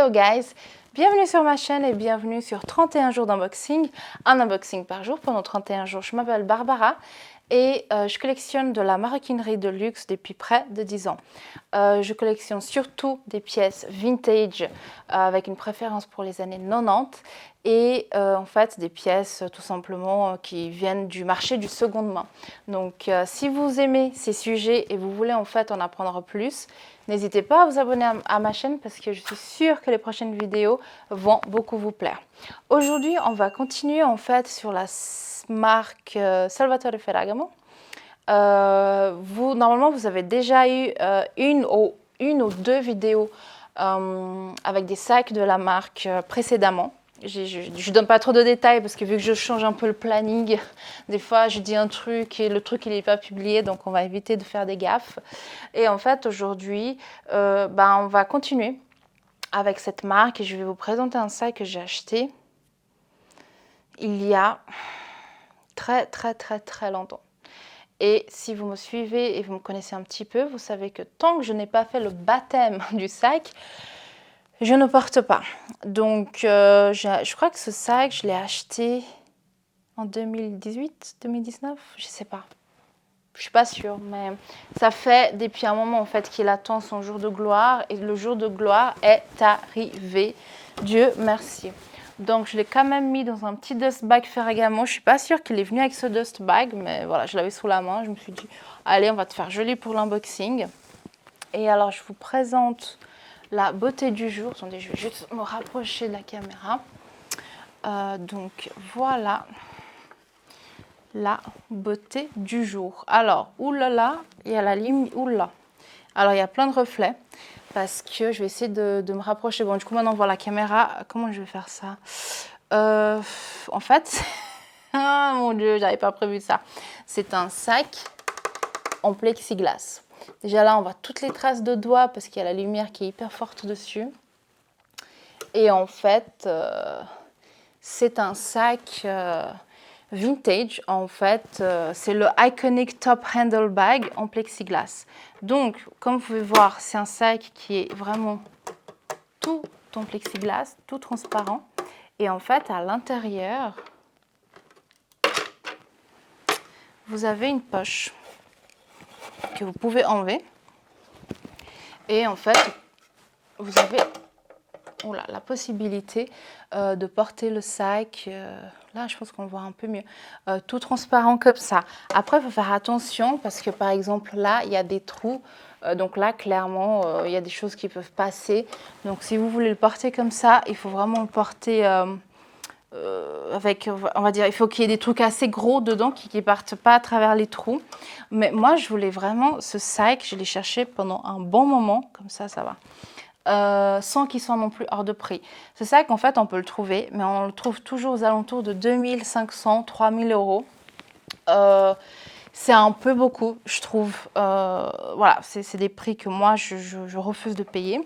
Hello guys, bienvenue sur ma chaîne et bienvenue sur 31 jours d'unboxing, un unboxing par jour pendant 31 jours. Je m'appelle Barbara et je collectionne de la maroquinerie de luxe depuis près de 10 ans. Je collectionne surtout des pièces vintage avec une préférence pour les années 90 et en fait des pièces tout simplement qui viennent du marché du seconde main. Donc si vous aimez ces sujets et vous voulez en fait en apprendre plus, n'hésitez pas à vous abonner à ma chaîne parce que je suis sûre que les prochaines vidéos vont beaucoup vous plaire. Aujourd'hui, on va continuer en fait sur la marque Salvatore Ferragamo. Normalement, vous avez déjà eu une ou deux vidéos avec des sacs de la marque précédemment. Je ne donne pas trop de détails parce que vu que je change un peu le planning, des fois je dis un truc et le truc il n'est pas publié, donc on va éviter de faire des gaffes. Et en fait aujourd'hui, on va continuer avec cette marque et je vais vous présenter un sac que j'ai acheté il y a très longtemps. Et si vous me suivez et vous me connaissez un petit peu, vous savez que tant que je n'ai pas fait le baptême du sac, je ne porte pas. Donc, je crois que ce sac, je l'ai acheté en 2018, 2019, je ne sais pas. Je ne suis pas sûre, mais ça fait depuis un moment en fait qu'il attend son jour de gloire. Et le jour de gloire est arrivé. Dieu merci. Donc, je l'ai quand même mis dans un petit dust bag Ferragamo. Je ne suis pas sûre qu'il est venu avec ce dust bag, mais voilà, je l'avais sous la main. Je me suis dit, allez, on va te faire joli pour l'unboxing. Et alors, je vous présente la beauté du jour. Attendez, je vais juste me rapprocher de la caméra. Donc voilà la beauté du jour. Alors, oulala, il y a la ligne, oula. Alors, il y a plein de reflets parce que je vais essayer de me rapprocher. Bon, du coup, maintenant, on voit la caméra. Comment je vais faire ça? En fait, oh mon Dieu, j'avais pas prévu ça. C'est un sac en plexiglas. Déjà là, on voit toutes les traces de doigts parce qu'il y a la lumière qui est hyper forte dessus. Et en fait, c'est un sac vintage. En fait, c'est le Iconic Top Handle Bag en plexiglas. Donc, comme vous pouvez voir, c'est un sac qui est vraiment tout en plexiglas, tout transparent. Et en fait, à l'intérieur, vous avez une poche que vous pouvez enlever. Et en fait, vous avez la possibilité de porter le sac, là je pense qu'on voit un peu mieux, tout transparent comme ça. Après, il faut faire attention parce que par exemple là, il y a des trous. Donc là, clairement, il y a des choses qui peuvent passer. Donc si vous voulez le porter comme ça, il faut vraiment le porter avec, on va dire, il faut qu'il y ait des trucs assez gros dedans qui ne partent pas à travers les trous. Mais moi, je voulais vraiment ce sac, je l'ai cherché pendant un bon moment, comme ça, ça va. Sans qu'il soit non plus hors de prix. Ce sac, en fait, on peut le trouver, mais on le trouve toujours aux alentours de 2500, 3000 euros. C'est un peu beaucoup, je trouve. Voilà, c'est des prix que moi, je refuse de payer.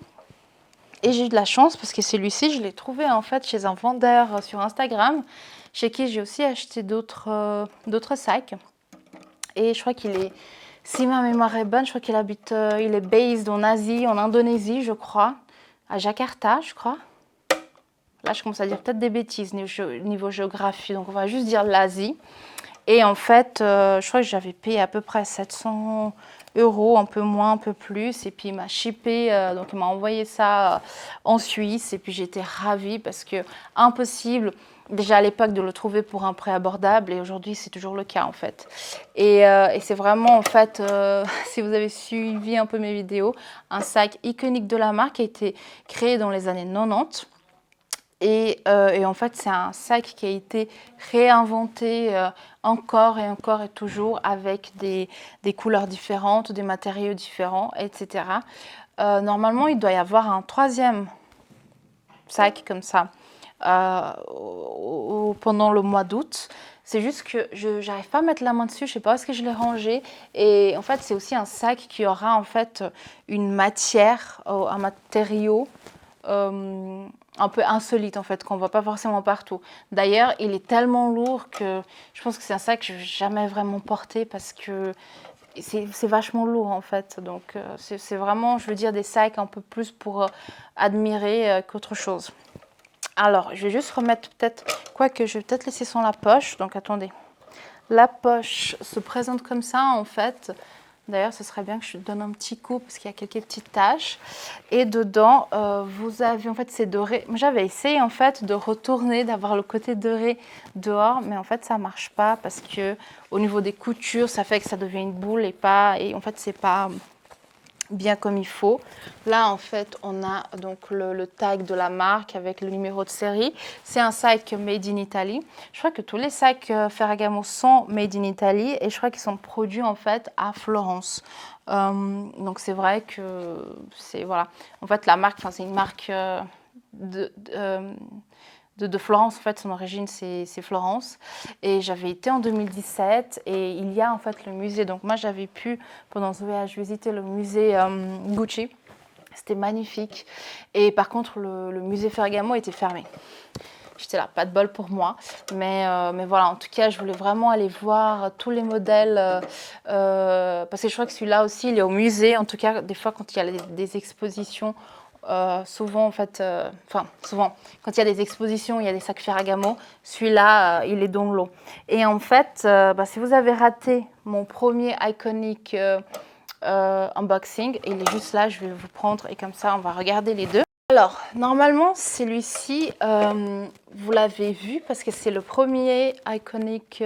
Et j'ai eu de la chance parce que celui-ci, je l'ai trouvé en fait chez un vendeur sur Instagram, chez qui j'ai aussi acheté d'autres sacs. Et je crois qu'il est, si ma mémoire est bonne, je crois qu'il habite, il est based en Asie, en Indonésie, je crois, à Jakarta, je crois. Là, je commence à dire peut-être des bêtises niveau géographie, donc on va juste dire l'Asie. Et en fait, je crois que j'avais payé à peu près 700 euros, un peu moins, un peu plus. Et puis il m'a shippé, donc il m'a envoyé ça en Suisse. Et puis j'étais ravie parce que impossible, déjà à l'époque, de le trouver pour un prix abordable. Et aujourd'hui, c'est toujours le cas en fait. Et c'est vraiment en fait, si vous avez suivi un peu mes vidéos, un sac iconique de la marque qui a été créé dans les années 90. Et en fait, c'est un sac qui a été réinventé encore et toujours avec des couleurs différentes, des matériaux différents, etc. Normalement, il doit y avoir un troisième sac comme ça pendant le mois d'août. C'est juste que je n'arrive pas à mettre la main dessus, je ne sais pas où est-ce que je l'ai rangé. Et en fait, c'est aussi un sac qui aura en fait une matière, un matériau un peu insolite en fait, qu'on ne voit pas forcément partout. D'ailleurs, il est tellement lourd que je pense que c'est un sac que je ne vais jamais vraiment porter parce que c'est vachement lourd en fait. Donc c'est vraiment, je veux dire, des sacs un peu plus pour admirer qu'autre chose. Alors, je vais juste remettre peut-être, quoique je vais peut-être laisser sans la poche. Donc attendez, la poche se présente comme ça en fait. D'ailleurs, ce serait bien que je donne un petit coup parce qu'il y a quelques petites taches. Et dedans, vous avez, en fait, c'est doré. J'avais essayé, en fait, de retourner, d'avoir le côté doré dehors. Mais en fait, ça ne marche pas parce que au niveau des coutures, ça fait que ça devient une boule et en fait, c'est pas bien comme il faut. Là, en fait, on a donc le tag de la marque avec le numéro de série. C'est un sac made in Italy. Je crois que tous les sacs Ferragamo sont made in Italy et je crois qu'ils sont produits en fait à Florence. Donc c'est vrai que c'est voilà. En fait, la marque, c'est une marque de Florence, en fait, son origine c'est Florence. Et j'avais été en 2017 et il y a en fait le musée. Donc moi j'avais pu pendant ce voyage visiter le musée Gucci. C'était magnifique. Et par contre le musée Ferragamo était fermé. J'étais là, pas de bol pour moi. Mais voilà, en tout cas, je voulais vraiment aller voir tous les modèles. Parce que je crois que celui-là aussi, il est au musée. En tout cas, des fois, quand il y a des expositions, souvent, en fait, souvent, quand il y a des expositions, il y a des sacs Ferragamo. Celui-là, il est dans le lot. Et en fait, si vous avez raté mon premier iconic unboxing, il est juste là, je vais vous prendre et comme ça, on va regarder les deux. Alors, normalement, celui-ci, vous l'avez vu parce que c'est le premier iconic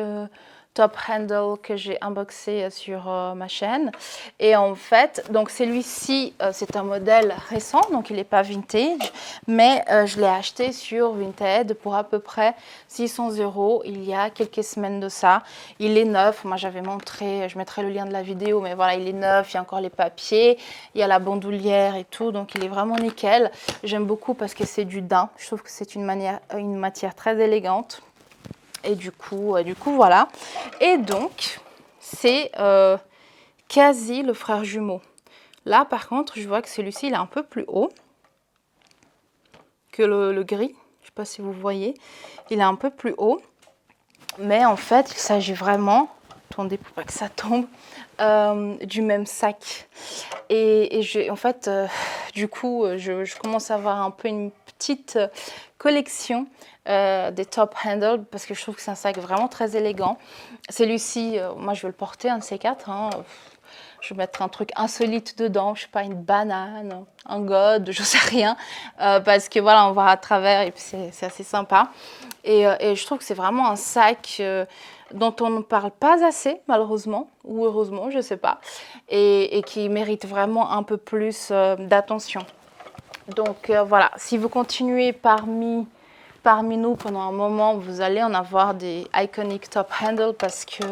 top handle que j'ai unboxé sur ma chaîne. Et en fait, donc celui-ci, c'est un modèle récent, donc il n'est pas vintage, mais je l'ai acheté sur Vinted pour à peu près 600 € il y a quelques semaines de ça. Il est neuf, moi j'avais montré, je mettrai le lien de la vidéo, mais voilà, il est neuf, il y a encore les papiers, il y a la bandoulière et tout, donc il est vraiment nickel. J'aime beaucoup parce que c'est du daim, je trouve que c'est une matière très élégante. Et du coup, voilà. Et donc, c'est quasi le frère jumeau. Là, par contre, je vois que celui-ci, il est un peu plus haut que le gris. Je ne sais pas si vous voyez. Il est un peu plus haut. Mais en fait, il s'agit vraiment, attendez pour pas que ça tombe, du même sac. Et en fait, du coup, je commence à avoir un peu une petite collection des top handles parce que je trouve que c'est un sac vraiment très élégant. Celui-ci, moi je vais le porter, un de ces quatre. Hein. Je vais mettre un truc insolite dedans, je sais pas, une banane, un god, je sais rien, parce que voilà, on voit à travers et puis c'est assez sympa. Et je trouve que c'est vraiment un sac dont on ne parle pas assez, malheureusement, ou heureusement, je sais pas, et qui mérite vraiment un peu plus d'attention. Donc voilà, si vous continuez parmi nous pendant un moment, vous allez en avoir des iconic top handle parce que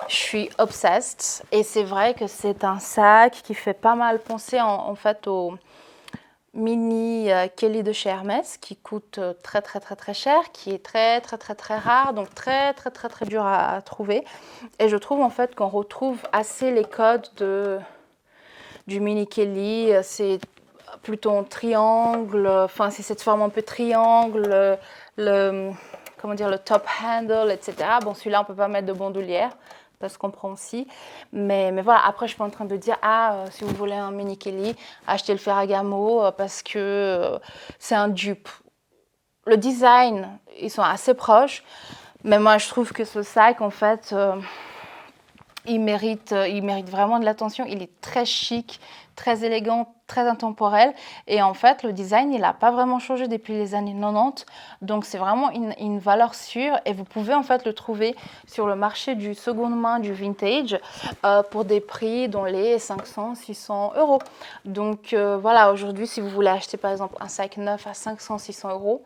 je suis obsessed. Et c'est vrai que c'est un sac qui fait pas mal penser en fait au mini Kelly de chez Hermès qui coûte très très très très cher, qui est très très très très rare, donc très très très très dur à trouver. Et je trouve en fait qu'on retrouve assez les codes du mini Kelly. C'est plutôt en triangle, enfin c'est cette forme un peu triangle, comment dire, le top handle, etc. Bon, celui-là, on ne peut pas mettre de bandoulière, ça se comprend aussi. Mais voilà, après, je suis pas en train de dire, si vous voulez un mini Kelly, achetez le Ferragamo parce que c'est un dupe. Le design, ils sont assez proches, mais moi, je trouve que ce sac, en fait, il mérite vraiment de l'attention. Il est très chic, très élégant, très intemporel. Et en fait, le design, il n'a pas vraiment changé depuis les années 90. Donc, c'est vraiment une valeur sûre. Et vous pouvez en fait le trouver sur le marché du seconde main, du vintage, pour des prix dans les 500, 600 €. Donc, voilà, aujourd'hui, si vous voulez acheter par exemple un sac neuf à 500, 600 €,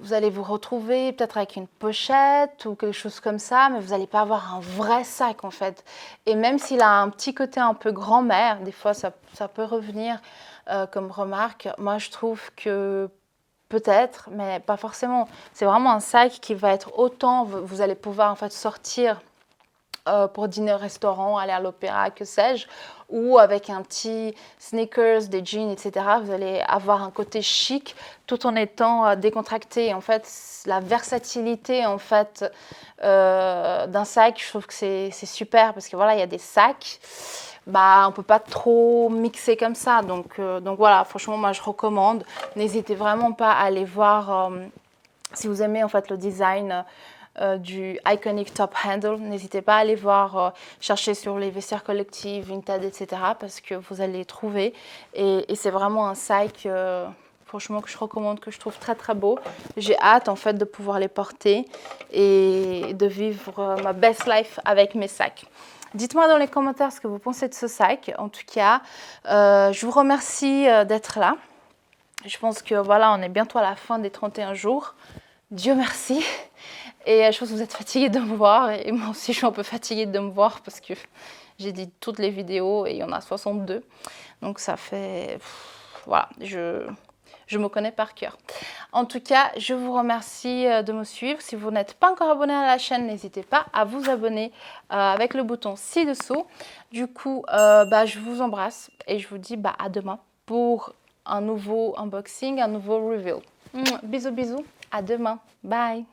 vous allez vous retrouver peut-être avec une pochette ou quelque chose comme ça, mais vous n'allez pas avoir un vrai sac en fait. Et même s'il a un petit côté un peu grand-mère, des fois ça peut revenir comme remarque, moi je trouve que peut-être, mais pas forcément. C'est vraiment un sac qui va être autant, vous allez pouvoir en fait sortir pour dîner au restaurant, aller à l'opéra, que sais-je, ou avec un petit sneakers, des jeans, etc. Vous allez avoir un côté chic tout en étant décontracté. En fait, la versatilité en fait d'un sac, je trouve que c'est super parce que voilà, il y a des sacs, bah on peut pas trop mixer comme ça. Donc voilà, franchement, moi je recommande. N'hésitez vraiment pas à aller voir si vous aimez en fait le design. Du Iconic Top Handle. N'hésitez pas à aller voir, chercher sur les vestiaires collectifs, Vinted, etc. parce que vous allez les trouver. Et c'est vraiment un sac, franchement, que je recommande, que je trouve très très beau. J'ai hâte en fait de pouvoir les porter et de vivre ma best life avec mes sacs. Dites-moi dans les commentaires ce que vous pensez de ce sac. En tout cas, je vous remercie d'être là. Je pense que voilà, on est bientôt à la fin des 31 jours. Dieu merci. Et je pense que vous êtes fatigués de me voir. Et moi aussi, je suis un peu fatiguée de me voir parce que j'ai dit toutes les vidéos et il y en a 62. Donc ça fait... voilà, je me connais par cœur. En tout cas, je vous remercie de me suivre. Si vous n'êtes pas encore abonné à la chaîne, n'hésitez pas à vous abonner avec le bouton ci-dessous. Du coup, je vous embrasse et je vous dis à demain pour un nouveau unboxing, un nouveau reveal. Bisous, bisous. À demain. Bye.